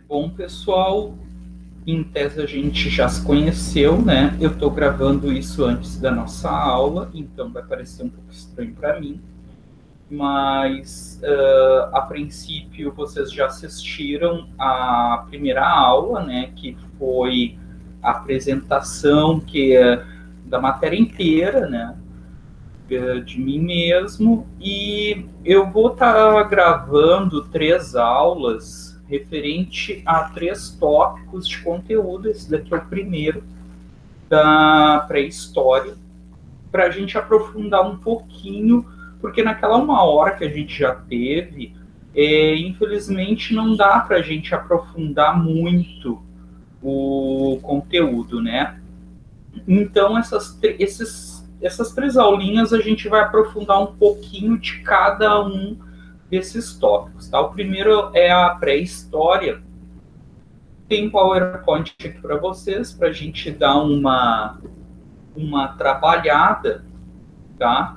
Bom, pessoal, em tese a gente já se conheceu, né? Eu estou gravando isso antes da nossa aula, então vai parecer um pouco estranho para mim, mas a princípio vocês já assistiram a primeira aula, né? Que foi a apresentação da matéria inteira, né? De mim mesmo, e eu vou estar gravando 3 aulas referente a 3 tópicos de conteúdo. Esse daqui é o primeiro, da pré-história, para a gente aprofundar um pouquinho, porque naquela 1 hora que a gente já teve, infelizmente não dá para a gente aprofundar muito o conteúdo, né? Então, essas 3 aulinhas a gente vai aprofundar um pouquinho de cada um desses tópicos. Tá? O primeiro é a pré-história. Tem um PowerPoint aqui para vocês, para a gente dar uma trabalhada. Tá?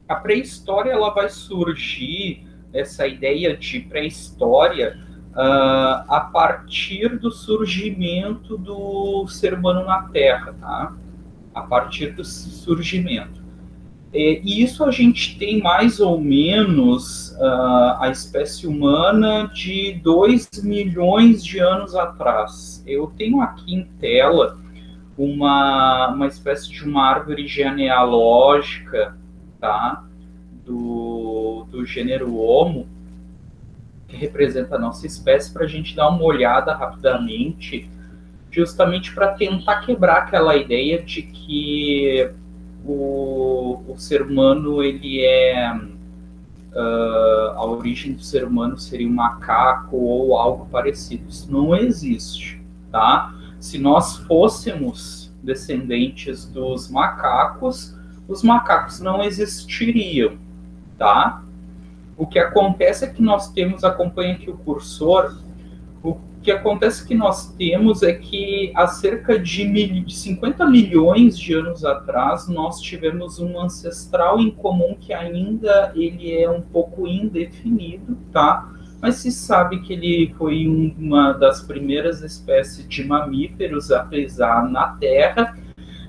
A pré-história ela vai surgir, essa ideia de pré-história, a partir do surgimento do ser humano na Terra, tá? A partir do surgimento. E isso a gente tem mais ou menos a espécie humana de 2 milhões de anos atrás. Eu tenho aqui em tela uma espécie de uma árvore genealógica, tá? Do gênero Homo, que representa a nossa espécie, para a gente dar uma olhada rapidamente, justamente para tentar quebrar aquela ideia de que o ser humano, a origem do ser humano seria um macaco ou algo parecido. Isso não existe, tá? Se nós fôssemos descendentes dos macacos, os macacos não existiriam, tá? O que acontece é que nós temos, acompanha aqui o cursor, o que acontece que nós temos é que há cerca de 50 milhões de anos atrás nós tivemos um ancestral em comum que ainda ele é um pouco indefinido, tá? Mas se sabe que ele foi uma das primeiras espécies de mamíferos a pisar na Terra,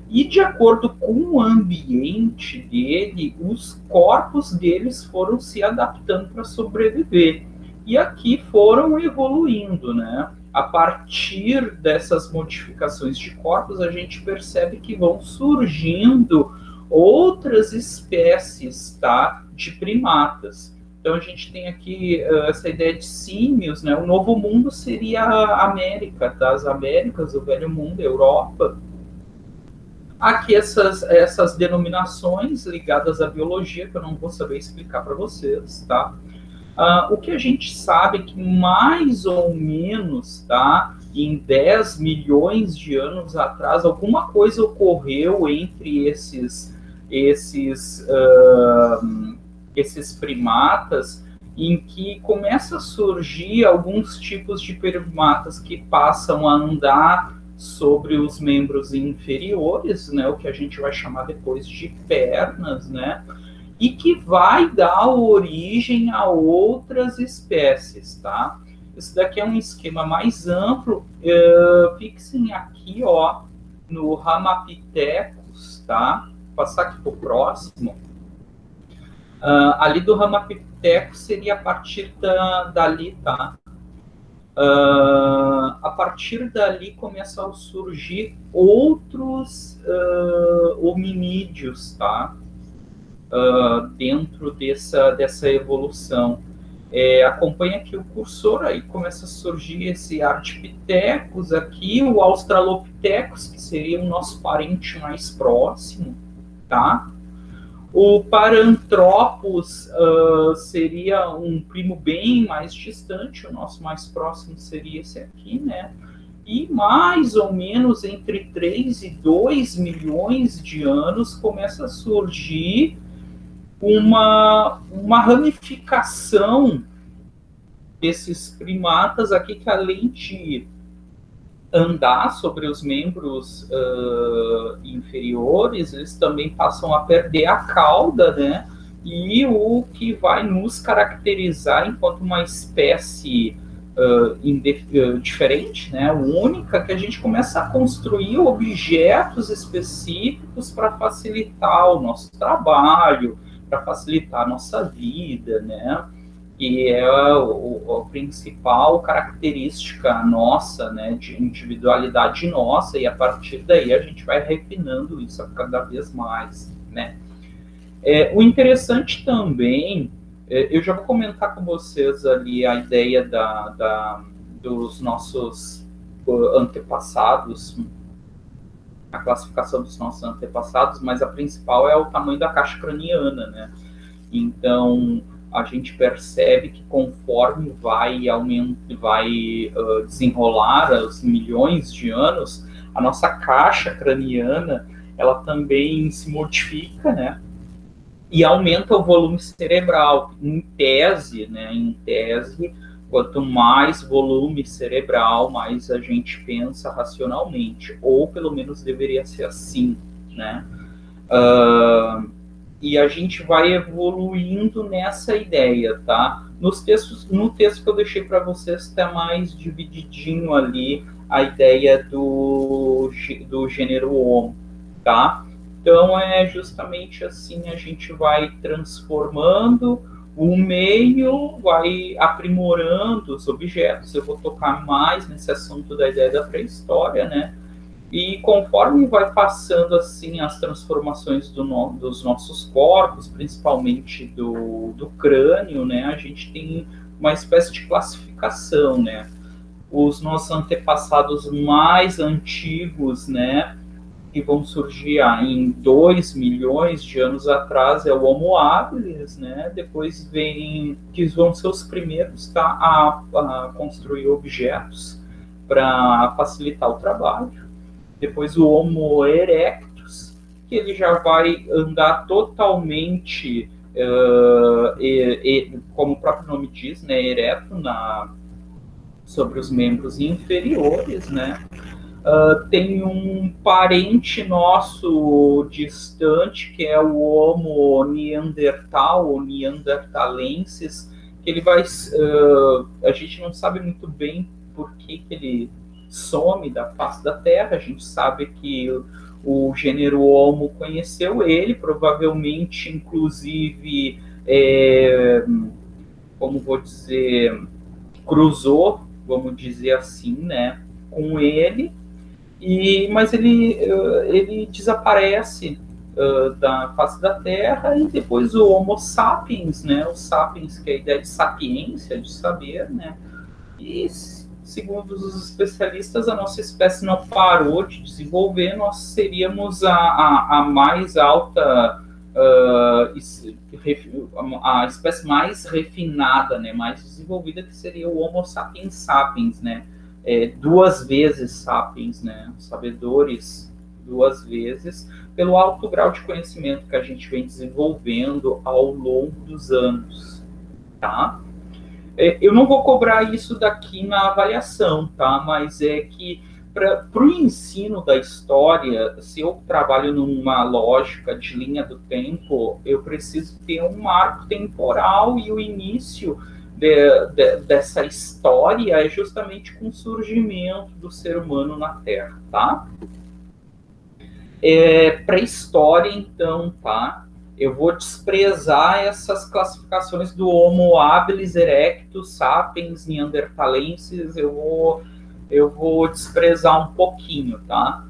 e de acordo com o ambiente dele, os corpos deles foram se adaptando para sobreviver. E aqui foram evoluindo, né? A partir dessas modificações de corpos, a gente percebe que vão surgindo outras espécies, tá? De primatas. Então a gente tem aqui essa ideia de símios, né? O novo mundo seria a América, tá? As Américas, o velho mundo, a Europa. Aqui essas denominações ligadas à biologia, que eu não vou saber explicar para vocês, tá? O que a gente sabe é que mais ou menos, tá, em 10 milhões de anos atrás, alguma coisa ocorreu entre esses primatas, em que começa a surgir alguns tipos de primatas que passam a andar sobre os membros inferiores, né, o que a gente vai chamar depois de pernas, né, e que vai dar origem a outras espécies, tá? Esse daqui é um esquema mais amplo. Fixem aqui, ó, no Ramapithecus, tá? Vou passar aqui para o próximo. Ali do Ramapithecus seria a partir dali, tá? A partir dali começam a surgir outros hominídeos, tá? Dentro dessa evolução. Acompanha aqui o cursor, aí começa a surgir esse Ardipithecus aqui, o Australopithecus, que seria o nosso parente mais próximo, tá? O Paranthropus seria um primo bem mais distante, o nosso mais próximo seria esse aqui, né? E mais ou menos entre 3 e 2 milhões de anos começa a surgir uma ramificação desses primatas aqui, que além de andar sobre os membros inferiores, eles também passam a perder a cauda, né? e o que vai nos caracterizar enquanto uma espécie diferente, né, única, que a gente começa a construir objetos específicos para facilitar o nosso trabalho, para facilitar a nossa vida, né, que é a principal característica nossa, né, de individualidade nossa, e a partir daí a gente vai refinando isso cada vez mais, né. O interessante também, eu já vou comentar com vocês ali a ideia dos nossos antepassados, a classificação dos nossos antepassados, mas a principal é o tamanho da caixa craniana, né? Então, a gente percebe que conforme vai desenrolar os milhões de anos, a nossa caixa craniana, ela também se modifica, né? E aumenta o volume cerebral. Em tese, né? Em tese, quanto mais volume cerebral, mais a gente pensa racionalmente, ou pelo menos deveria ser assim, né? E a gente vai evoluindo nessa ideia, tá? No texto que eu deixei para vocês está mais divididinho ali a ideia do gênero Homo, tá? Então é justamente assim, a gente vai transformando o meio, vai aprimorando os objetos. Eu vou tocar mais nesse assunto da ideia da pré-história, né? E conforme vai passando assim as transformações dos nossos corpos, principalmente do crânio, né, a gente tem uma espécie de classificação, né? Os nossos antepassados mais antigos, né, que vão surgir em 2 milhões de anos atrás, é o Homo habilis, né? Depois vem, que vão ser os primeiros, tá, a construir objetos para facilitar o trabalho. Depois o Homo erectus, que ele já vai andar totalmente, como o próprio nome diz, né, ereto sobre os membros inferiores, né? Tem um parente nosso distante, que é o Homo neandertal, ou neandertalensis, que ele vai... a gente não sabe muito bem por que ele some da face da Terra. A gente sabe que o gênero Homo conheceu ele, provavelmente, inclusive, como vou dizer, cruzou, vamos dizer assim, né, com ele, mas ele desaparece da face da Terra, e depois o Homo sapiens, né, o sapiens, que é a ideia de sapiência, de saber, né, e segundo os especialistas, a nossa espécie não parou de desenvolver, nós seríamos a mais alta, a espécie mais refinada, né, mais desenvolvida, que seria o Homo sapiens sapiens, né, 2 vezes sapiens, né, sabedores 2 vezes, pelo alto grau de conhecimento que a gente vem desenvolvendo ao longo dos anos, tá? Eu não vou cobrar isso daqui na avaliação, tá? Mas é que para o ensino da história, se eu trabalho numa lógica de linha do tempo, eu preciso ter um marco temporal, e o início dessa história é justamente com o surgimento do ser humano na Terra, tá? Pré-história, então, tá? Eu vou desprezar essas classificações do Homo habilis, erectus, sapiens, neandertalenses. Eu vou desprezar um pouquinho, tá?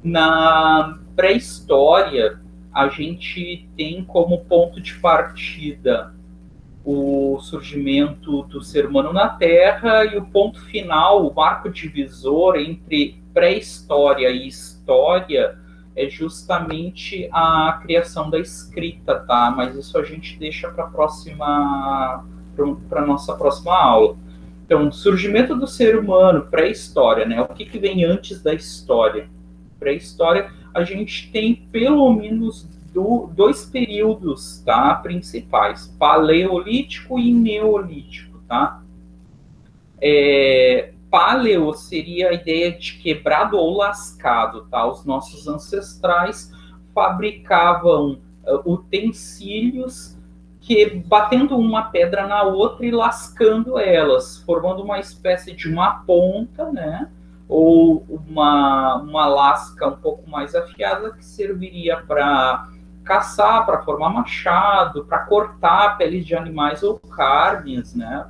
Na pré-história, a gente tem como ponto de partida o surgimento do ser humano na Terra, e o ponto final, o marco divisor entre pré-história e história, é justamente a criação da escrita, tá? Mas isso a gente deixa para a nossa próxima aula. Então, surgimento do ser humano, pré-história, né? O que vem antes da história? Pré-história, a gente tem pelo menos 2 períodos, tá, principais: paleolítico e neolítico, tá? Paleo seria a ideia de quebrado ou lascado, tá? Os nossos ancestrais fabricavam utensílios que batendo uma pedra na outra e lascando elas, formando uma espécie de uma ponta, né? Ou uma lasca um pouco mais afiada que serviria para caçar, para formar machado, para cortar peles de animais ou carnes, né?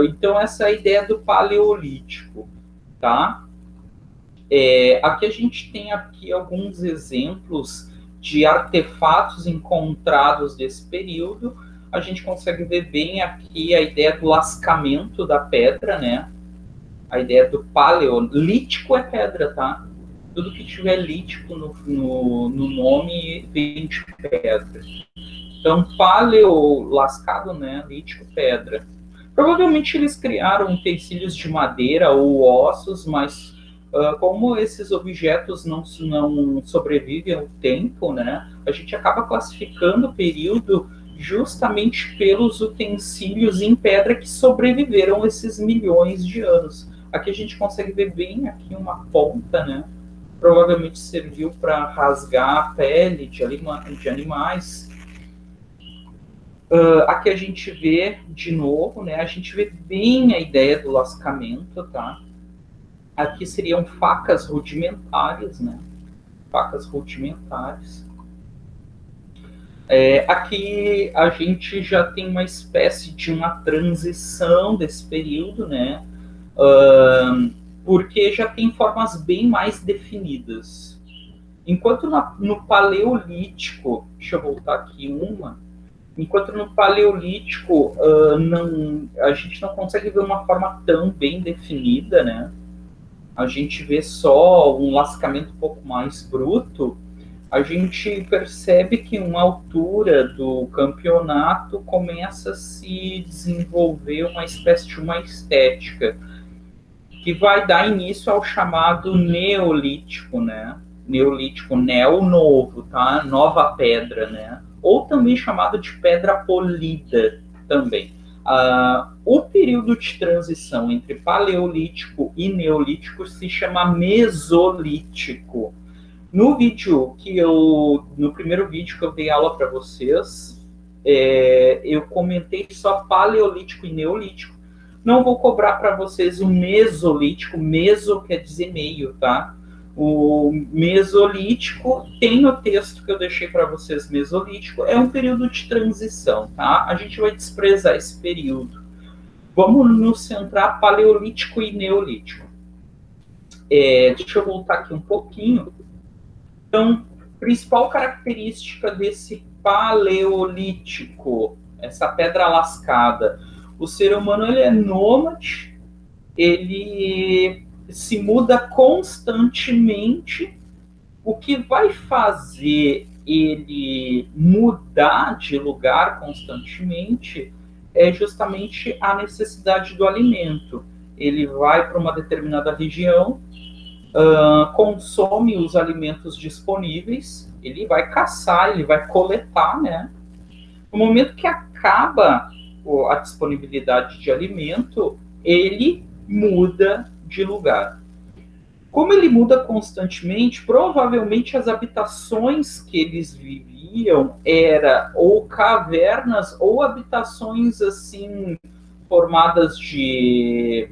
Então essa é a ideia do paleolítico, tá? Aqui a gente tem aqui alguns exemplos de artefatos encontrados desse período. A gente consegue ver bem aqui a ideia do lascamento da pedra, né? A ideia do paleolítico é pedra, tá? Tudo que tiver lítico no nome vem de pedra. Então, paleo, lascado, né? Lítico, pedra. Provavelmente eles criaram utensílios de madeira ou ossos, mas como esses objetos não sobrevivem ao tempo, né? A gente acaba classificando o período justamente pelos utensílios em pedra que sobreviveram esses milhões de anos. Aqui a gente consegue ver bem aqui uma ponta, né? Provavelmente serviu para rasgar a pele de animais. Aqui a gente vê de novo, né? A gente vê bem a ideia do lascamento, tá? Aqui seriam facas rudimentares, né? Facas rudimentares. Aqui a gente já tem uma espécie de uma transição desse período, né? Porque já tem formas bem mais definidas. Enquanto no Paleolítico, deixa eu voltar aqui enquanto no Paleolítico a gente não consegue ver uma forma tão bem definida, né? A gente vê só um lascamento um pouco mais bruto, a gente percebe que uma altura do campeonato começa a se desenvolver uma espécie de uma estética que vai dar início ao chamado Neolítico, né? Neolítico, neo novo, tá? Nova pedra, né? Ou também chamado de pedra polida também. O período de transição entre paleolítico e neolítico se chama mesolítico. No primeiro vídeo que eu dei aula para vocês, eu comentei só paleolítico e neolítico. Não vou cobrar para vocês o mesolítico, meso quer dizer meio, tá? O mesolítico, tem no texto que eu deixei para vocês, mesolítico, é um período de transição, tá? A gente vai desprezar esse período. Vamos nos centrar paleolítico e neolítico. Deixa eu voltar aqui um pouquinho. Então, principal característica desse paleolítico, essa pedra lascada, o ser humano ele é nômade, ele se muda constantemente. O que vai fazer ele mudar de lugar constantemente é justamente a necessidade do alimento. Ele vai para uma determinada região, consome os alimentos disponíveis, ele vai caçar, ele vai coletar, né? No momento que acaba a disponibilidade de alimento, ele muda de lugar. Como ele muda constantemente, provavelmente as habitações que eles viviam eram ou cavernas ou habitações assim formadas de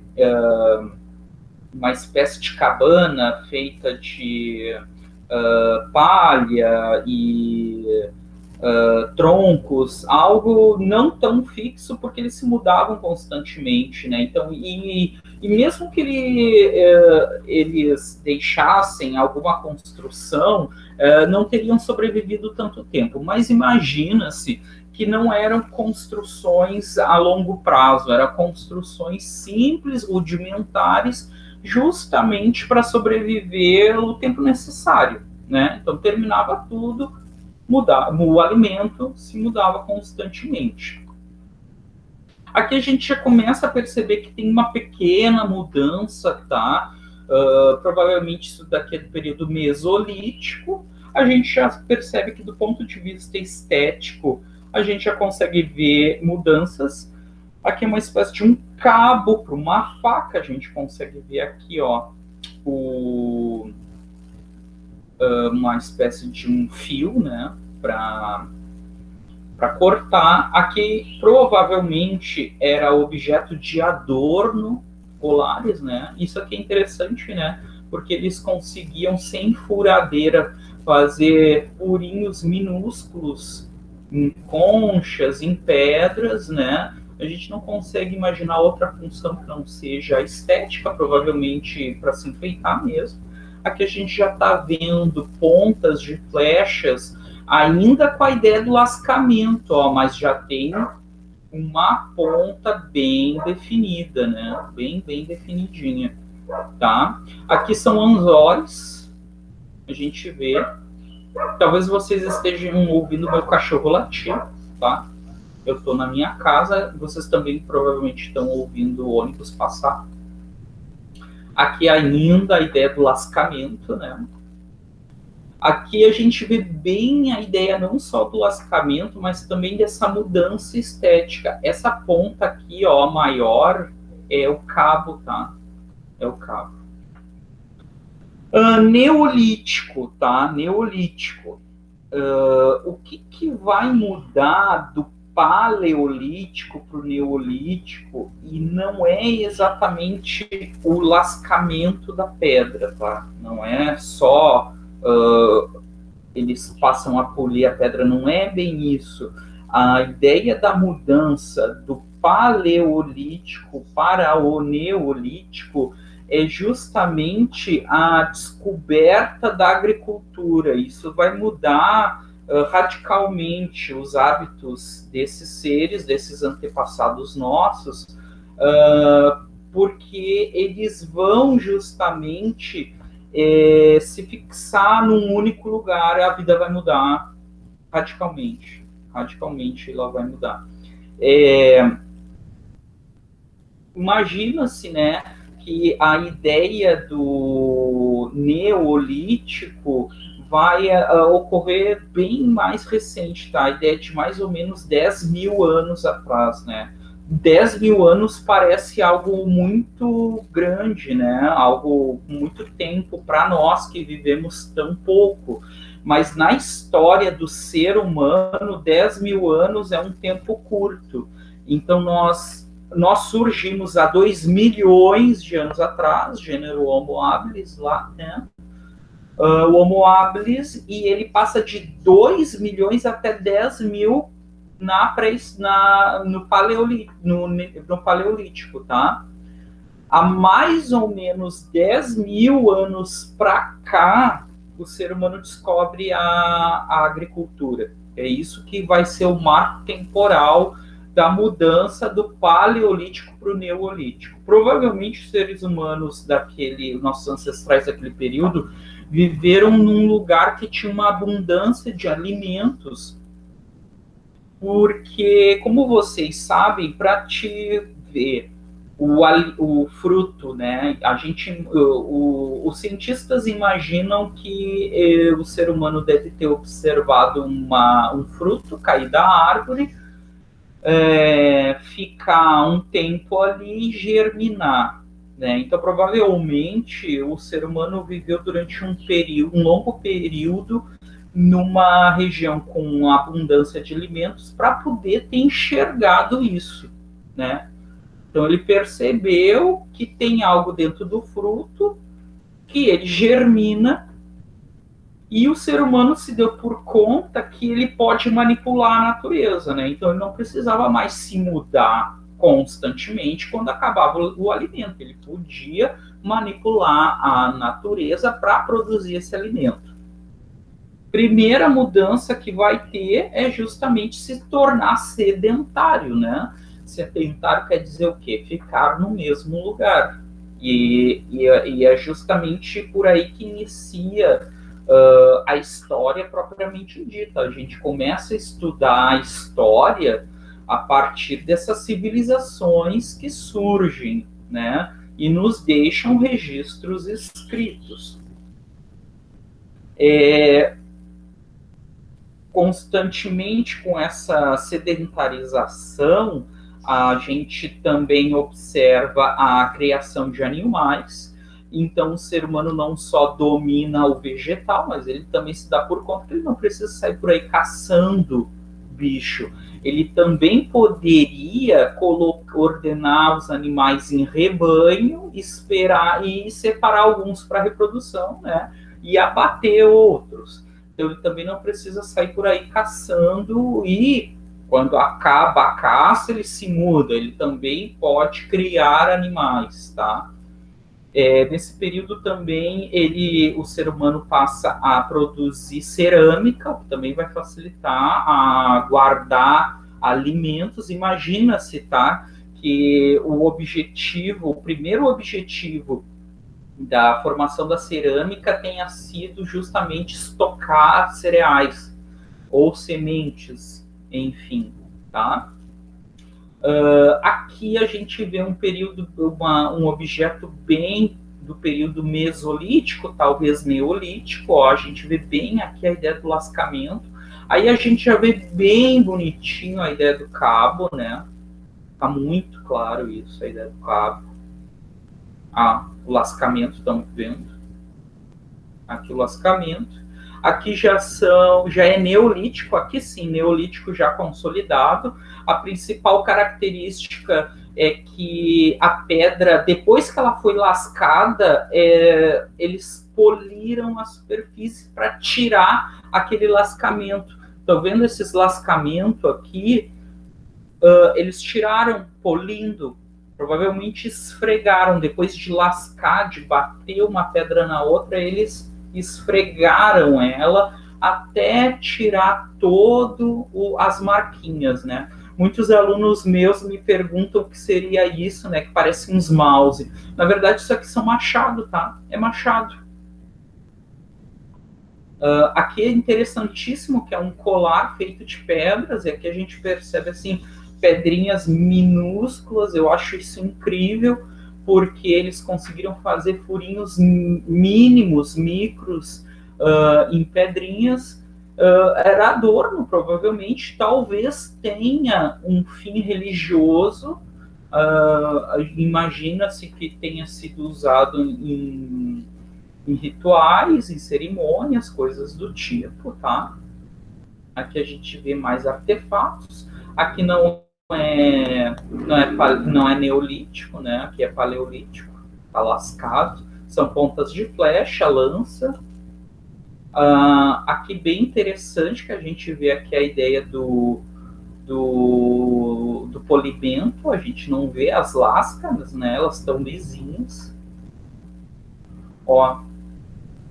uma espécie de cabana feita de palha e troncos, algo não tão fixo, porque eles se mudavam constantemente, né? Então, e mesmo que eles deixassem alguma construção, não teriam sobrevivido tanto tempo. Mas imagina-se que não eram construções a longo prazo, eram construções simples, rudimentares, justamente para sobreviver o tempo necessário, né? Então terminava tudo, o alimento se mudava constantemente. Aqui a gente já começa a perceber que tem uma pequena mudança, tá? Provavelmente isso daqui é do período mesolítico. A gente já percebe que do ponto de vista estético, a gente já consegue ver mudanças. Aqui é uma espécie de um cabo para uma faca. A gente consegue ver aqui, ó, uma espécie de um fio, né, para para cortar. Aqui provavelmente era objeto de adorno colares, né? Isso aqui é interessante, né? Porque eles conseguiam, sem furadeira, fazer furinhos minúsculos em conchas, em pedras, né? A gente não consegue imaginar outra função que não seja estética, provavelmente para se enfeitar mesmo. Aqui a gente já está vendo pontas de flechas, ainda com a ideia do lascamento, ó, mas já tem uma ponta bem definida, né? Bem definidinha, tá? Aqui são anzóis, a gente vê. Talvez vocês estejam ouvindo meu cachorro latir, tá? Eu estou na minha casa, vocês também provavelmente estão ouvindo o ônibus passar. Aqui ainda a ideia do lascamento, né? Aqui a gente vê bem a ideia não só do lascamento, mas também dessa mudança estética. Essa ponta aqui, ó, maior, é o cabo, tá? É o cabo. Neolítico, tá? Neolítico. O que vai mudar do paleolítico para o neolítico, e não é exatamente o lascamento da pedra, tá? Não é só eles passam a polir a pedra, não é bem isso. A ideia da mudança do paleolítico para o neolítico é justamente a descoberta da agricultura. Isso vai mudar radicalmente os hábitos desses seres, desses antepassados nossos, porque eles vão justamente se fixar num único lugar, a vida vai mudar radicalmente. Radicalmente ela vai mudar. Imagina-se, né, que a ideia do neolítico vai ocorrer bem mais recente, tá? A ideia de mais ou menos 10 mil anos atrás, né? 10 mil anos parece algo muito grande, né? Algo muito tempo para nós que vivemos tão pouco. Mas na história do ser humano, 10 mil anos é um tempo curto. Então nós surgimos há 2 milhões de anos atrás, gênero Homo habilis lá, né? O Homo habilis, e ele passa de 2 milhões até 10 mil no Paleolítico, tá? Há mais ou menos 10 mil anos para cá, o ser humano descobre a agricultura. É isso que vai ser o marco temporal da mudança do Paleolítico para o Neolítico. Provavelmente os seres humanos nossos ancestrais daquele período, viveram num lugar que tinha uma abundância de alimentos, porque, como vocês sabem, para te ver o fruto, né? Os cientistas imaginam que o ser humano deve ter observado um fruto cair da árvore, ficar um tempo ali e germinar, né? Então, provavelmente, o ser humano viveu durante um longo período numa região com abundância de alimentos para poder ter enxergado isso, né? Então ele percebeu que tem algo dentro do fruto, que ele germina, e o ser humano se deu por conta que ele pode manipular a natureza, né? Então ele não precisava mais se mudar constantemente quando acabava o alimento. Ele podia manipular a natureza para produzir esse alimento. Primeira mudança que vai ter é justamente se tornar sedentário, né? Sedentário quer dizer o quê? Ficar no mesmo lugar. E é justamente por aí que inicia a história propriamente dita. A gente começa a estudar a história a partir dessas civilizações que surgem, né? E nos deixam registros escritos. Constantemente com essa sedentarização, a gente também observa a criação de animais. Então, o ser humano não só domina o vegetal, mas ele também se dá por conta que ele não precisa sair por aí caçando bicho, ele também poderia ordenar os animais em rebanho, esperar e separar alguns para reprodução, né? E abater outros. Então ele também não precisa sair por aí caçando, e quando acaba a caça, ele se muda. Ele também pode criar animais, tá? Nesse período também o ser humano passa a produzir cerâmica, o que também vai facilitar a guardar alimentos. Imagina-se, tá, que o primeiro objetivo da formação da cerâmica tenha sido justamente estocar cereais ou sementes, enfim, tá? Aqui a gente vê um período, um objeto bem do período mesolítico, talvez neolítico. Ó, a gente vê bem aqui a ideia do lascamento. Aí a gente já vê bem bonitinho a ideia do cabo, né? Tá muito claro isso, a ideia do cabo. O lascamento, estamos vendo. Aqui o lascamento. Aqui já é neolítico, aqui sim, neolítico já consolidado. A principal característica é que a pedra, depois que ela foi lascada, eles poliram a superfície para tirar aquele lascamento. Estão vendo esses lascamentos aqui? Eles tiraram polindo, provavelmente esfregaram, depois de lascar, de bater uma pedra na outra, eles esfregaram ela até tirar as marquinhas, né? Muitos alunos meus me perguntam o que seria isso, né? Que parece uns mouse. Na verdade, isso aqui são machado, tá? É machado. Aqui é interessantíssimo que é um colar feito de pedras, e aqui a gente percebe, assim, pedrinhas minúsculas. Eu acho isso incrível, porque eles conseguiram fazer furinhos mínimos, micros, em pedrinhas. Era adorno, provavelmente, talvez tenha um fim religioso. Imagina-se que tenha sido usado em rituais, em cerimônias, coisas do tipo, tá? Aqui a gente vê mais artefatos. Aqui não é neolítico, né? Aqui é paleolítico, tá lascado. São pontas de flecha, lança. Aqui bem interessante que a gente vê aqui a ideia do polimento. A gente não vê as lascas, né? Elas estão lisinhas. Ó, a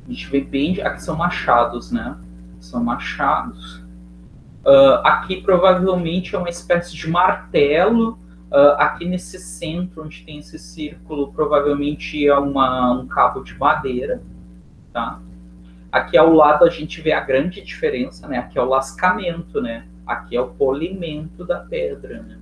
gente vê bem. Aqui são machados, né? São machados. Aqui provavelmente é uma espécie de martelo. Aqui nesse centro, onde tem esse círculo, provavelmente é um cabo de madeira, tá? Aqui ao lado a gente vê a grande diferença, né? Aqui é o lascamento, né? Aqui é o polimento da pedra, né?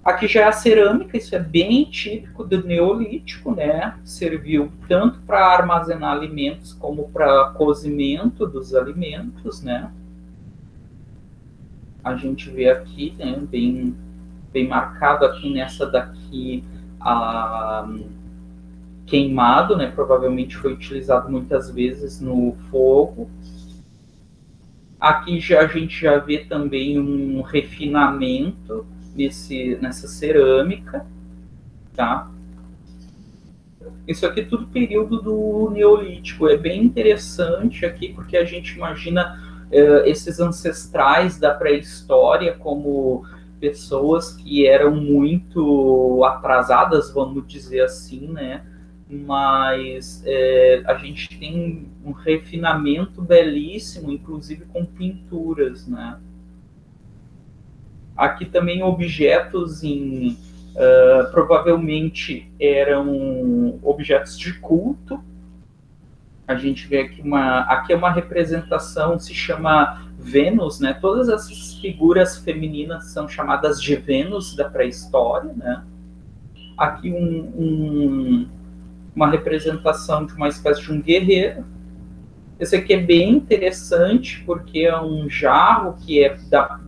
Aqui já é a cerâmica, isso é bem típico do neolítico, né? Serviu tanto para armazenar alimentos como para cozimento dos alimentos, né? A gente vê aqui, né, bem marcado aqui nessa daqui, queimado, né? Provavelmente foi utilizado muitas vezes no fogo. Aqui a gente já vê também um refinamento nessa cerâmica, tá? Isso aqui é tudo período do Neolítico. É bem interessante aqui, porque a gente imagina esses ancestrais da pré-história como pessoas que eram muito atrasadas, vamos dizer assim, né? Mas a gente tem um refinamento belíssimo, inclusive com pinturas, né? Aqui também objetos provavelmente eram objetos de culto. A gente vê aqui é uma representação, se chama Vênus, né? Todas essas figuras femininas são chamadas de Vênus da pré-história, né? Aqui uma representação de uma espécie de um guerreiro. Esse aqui é bem interessante, porque é um jarro que é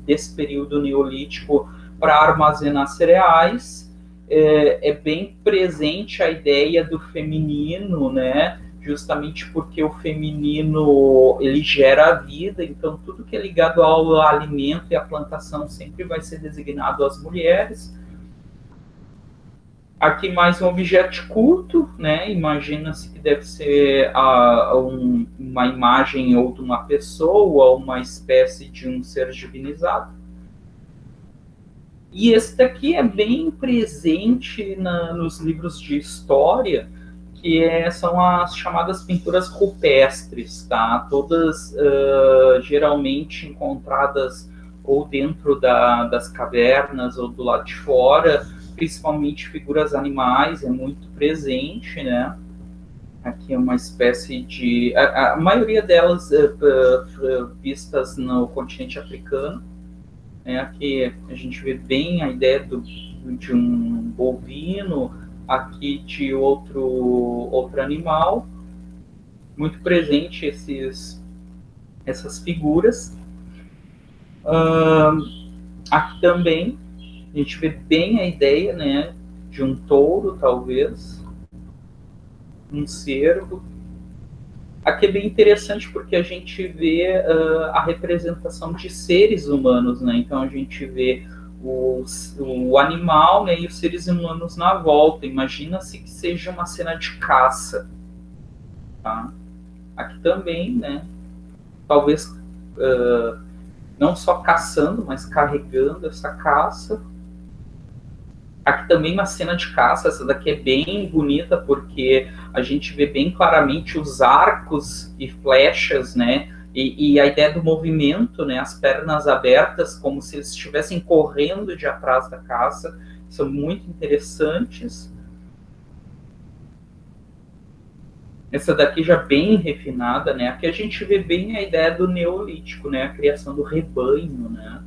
desse período neolítico para armazenar cereais. É bem presente a ideia do feminino, né? justamente porque o feminino ele gera a vida, então tudo que é ligado ao alimento e à plantação sempre vai ser designado às mulheres. Aqui mais um objeto de culto, né? Imagina-se que deve ser uma imagem ou de uma pessoa, ou uma espécie de um ser divinizado. E esse daqui é bem presente nos livros de história, que são as chamadas pinturas rupestres, tá? Todas geralmente encontradas ou dentro das cavernas ou do lado de fora, principalmente figuras animais, é muito presente, né? Aqui é uma espécie de... A maioria delas vistas no continente africano. Aqui a gente vê bem a ideia de um bovino, aqui de outro animal. Muito presente essas figuras. Aqui também a gente vê bem a ideia, né, de um touro, talvez, um cervo. Aqui é bem interessante porque a gente vê a representação de seres humanos, né? Então a gente vê o animal, né, e os seres humanos na volta. Imagina-se que seja uma cena de caça. Tá? Aqui também, né? Talvez não só caçando, mas carregando essa caça. Aqui também uma cena de caça, essa daqui é bem bonita, porque a gente vê bem claramente os arcos e flechas, né? E a ideia do movimento, né? As pernas abertas, como se eles estivessem correndo de atrás da caça, são muito interessantes. Essa daqui já bem refinada, né? Aqui a gente vê bem a ideia do neolítico, né? A criação do rebanho, né?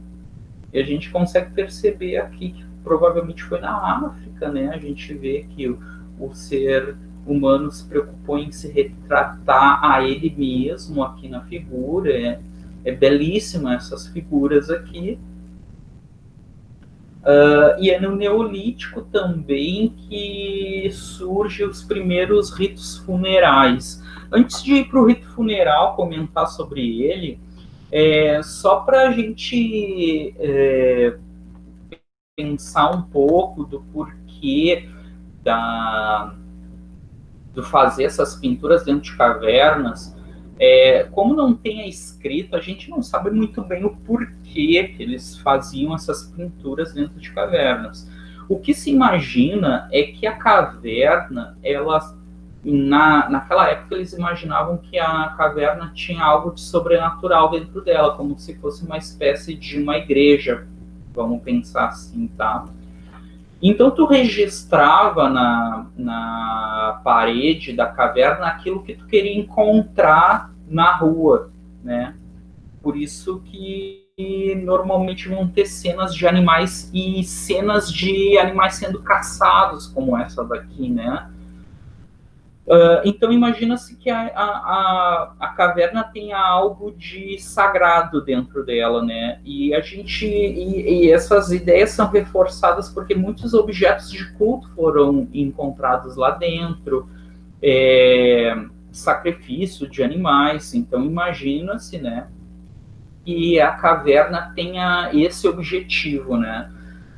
E a gente consegue perceber aqui que provavelmente foi na África, né? A gente vê que o ser humano se preocupou em se retratar a ele mesmo aqui na figura. É belíssima essas figuras aqui. E é no Neolítico também que surgem os primeiros ritos funerais. Antes de ir para o rito funeral, comentar sobre ele, só para a gente pensar um pouco do porquê do fazer essas pinturas dentro de cavernas. Como não tem a escrita, a gente não sabe muito bem o porquê que eles faziam essas pinturas dentro de cavernas. O que se imagina é que a caverna, naquela época eles imaginavam que a caverna tinha algo de sobrenatural dentro dela, como se fosse uma espécie de uma igreja, vamos pensar assim, tá? Então tu registrava na parede da caverna aquilo que tu queria encontrar na rua, né? Por isso que normalmente vão ter cenas de animais e cenas de animais sendo caçados, como essa daqui, né? Então imagina-se que a caverna tenha algo de sagrado dentro dela, né? E essas ideias são reforçadas porque muitos objetos de culto foram encontrados lá dentro, sacrifício de animais. Então imagina-se, né, que a caverna tenha esse objetivo, né?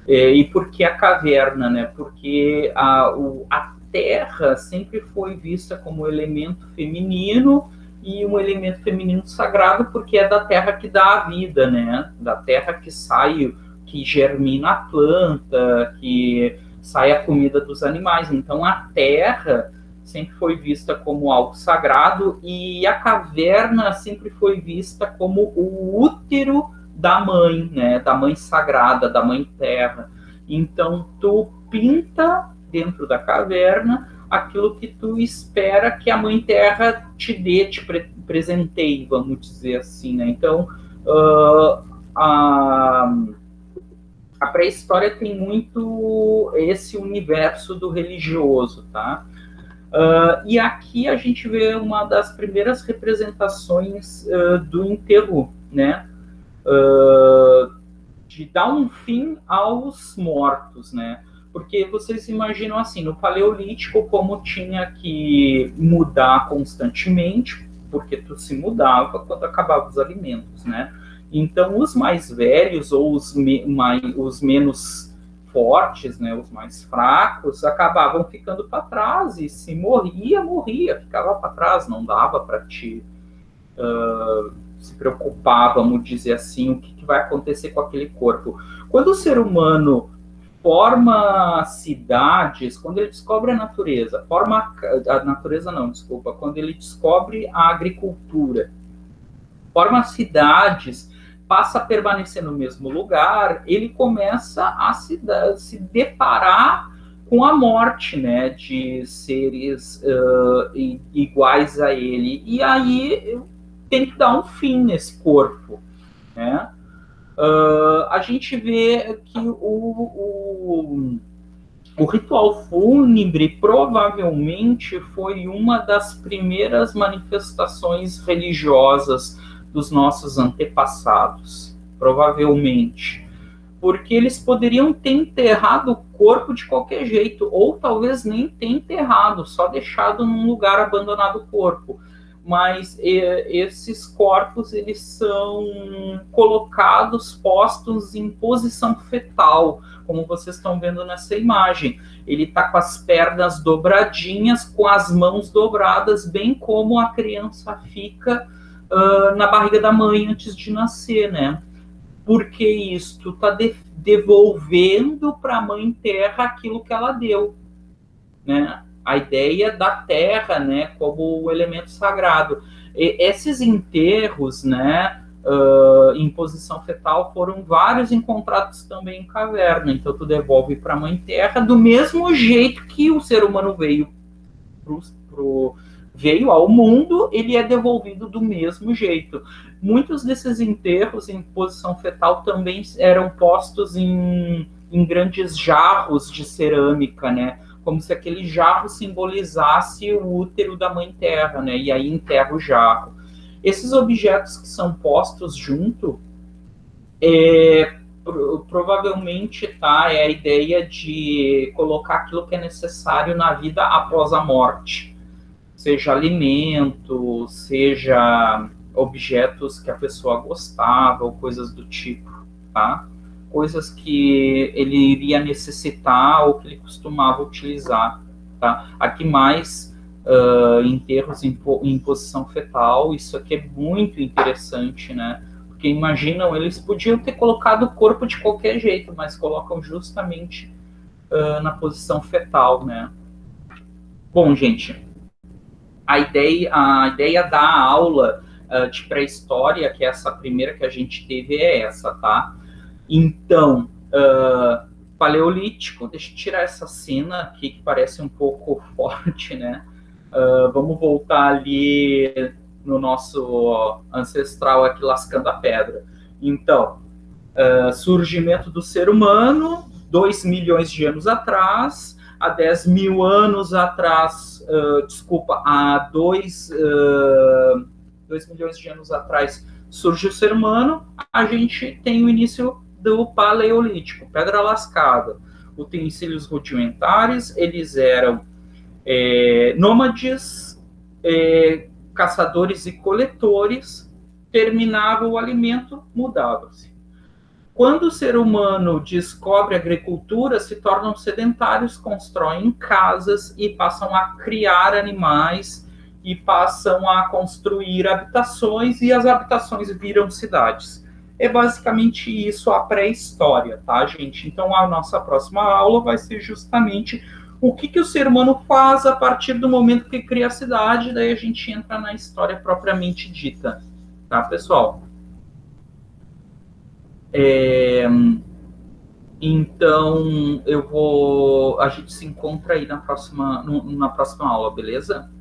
E por que a caverna, né? Porque a terra sempre foi vista como elemento feminino e um elemento feminino sagrado, porque é da terra que dá a vida, né? Da terra que germina a planta, que sai a comida dos animais. Então a terra sempre foi vista como algo sagrado e a caverna sempre foi vista como o útero da mãe, né? Da mãe sagrada, da mãe terra. Então tu pinta dentro da caverna aquilo que tu espera que a Mãe Terra te dê, te presenteie, vamos dizer assim, né? Então, a pré-história tem muito esse universo do religioso, tá? E aqui a gente vê uma das primeiras representações do enterro, né? De dar um fim aos mortos, né? Porque vocês imaginam assim, no Paleolítico, como tinha que mudar constantemente, porque tudo se mudava quando acabavam os alimentos, né? Então, os mais velhos ou os menos fortes, né, os mais fracos, acabavam ficando para trás e se morria, ficava para trás, não dava para te se preocupar, vamos dizer assim, o que vai acontecer com aquele corpo. Quando o ser humano forma cidades, quando ele descobre a natureza, quando ele descobre a agricultura, forma cidades, passa a permanecer no mesmo lugar, ele começa a se deparar com a morte, né, de seres iguais a ele. E aí tem que dar um fim nesse corpo, né? A gente vê que o ritual fúnebre provavelmente foi uma das primeiras manifestações religiosas dos nossos antepassados, provavelmente, porque eles poderiam ter enterrado o corpo de qualquer jeito, ou talvez nem ter enterrado, só deixado num lugar abandonado o corpo. Mas esses corpos, eles são colocados, postos em posição fetal, como vocês estão vendo nessa imagem. Ele está com as pernas dobradinhas, com as mãos dobradas, bem como a criança fica na barriga da mãe antes de nascer, né? Porque isto está devolvendo para a mãe terra aquilo que ela deu, né? A ideia da terra, né, como o elemento sagrado. Esses enterros, né, em posição fetal, foram vários encontrados também em caverna. Então, tu devolve para a mãe terra do mesmo jeito que o ser humano veio ao mundo, ele é devolvido do mesmo jeito. Muitos desses enterros em posição fetal também eram postos em grandes jarros de cerâmica, né? Como se aquele jarro simbolizasse o útero da mãe terra, né? E aí enterra o jarro. Esses objetos que são postos junto, provavelmente, tá, é a ideia de colocar aquilo que é necessário na vida após a morte. Seja alimento, seja objetos que a pessoa gostava, ou coisas do tipo, tá? Coisas que ele iria necessitar ou que ele costumava utilizar, tá? Aqui mais enterros em posição fetal, isso aqui é muito interessante, né? Porque imaginam, eles podiam ter colocado o corpo de qualquer jeito, mas colocam justamente na posição fetal, né? Bom, gente, a ideia da aula de pré-história, que é essa primeira que a gente teve, é essa, tá? Então, Paleolítico, deixa eu tirar essa cena aqui que parece um pouco forte, né? Vamos voltar ali no nosso ancestral aqui lascando a pedra. Então, surgimento do ser humano, 2 milhões de anos atrás, há 10 mil anos atrás, há 2 milhões de anos atrás surge o ser humano, a gente tem o início do Paleolítico, pedra lascada, utensílios rudimentares, eles eram nômades, caçadores e coletores, terminava o alimento, mudava-se. Quando o ser humano descobre a agricultura, se tornam sedentários, constroem casas e passam a criar animais e passam a construir habitações, e as habitações viram cidades. É basicamente isso a pré-história, tá, gente? Então, a nossa próxima aula vai ser justamente o que o ser humano faz a partir do momento que cria a cidade, daí a gente entra na história propriamente dita, tá, pessoal? Então, a gente se encontra aí na próxima aula, beleza?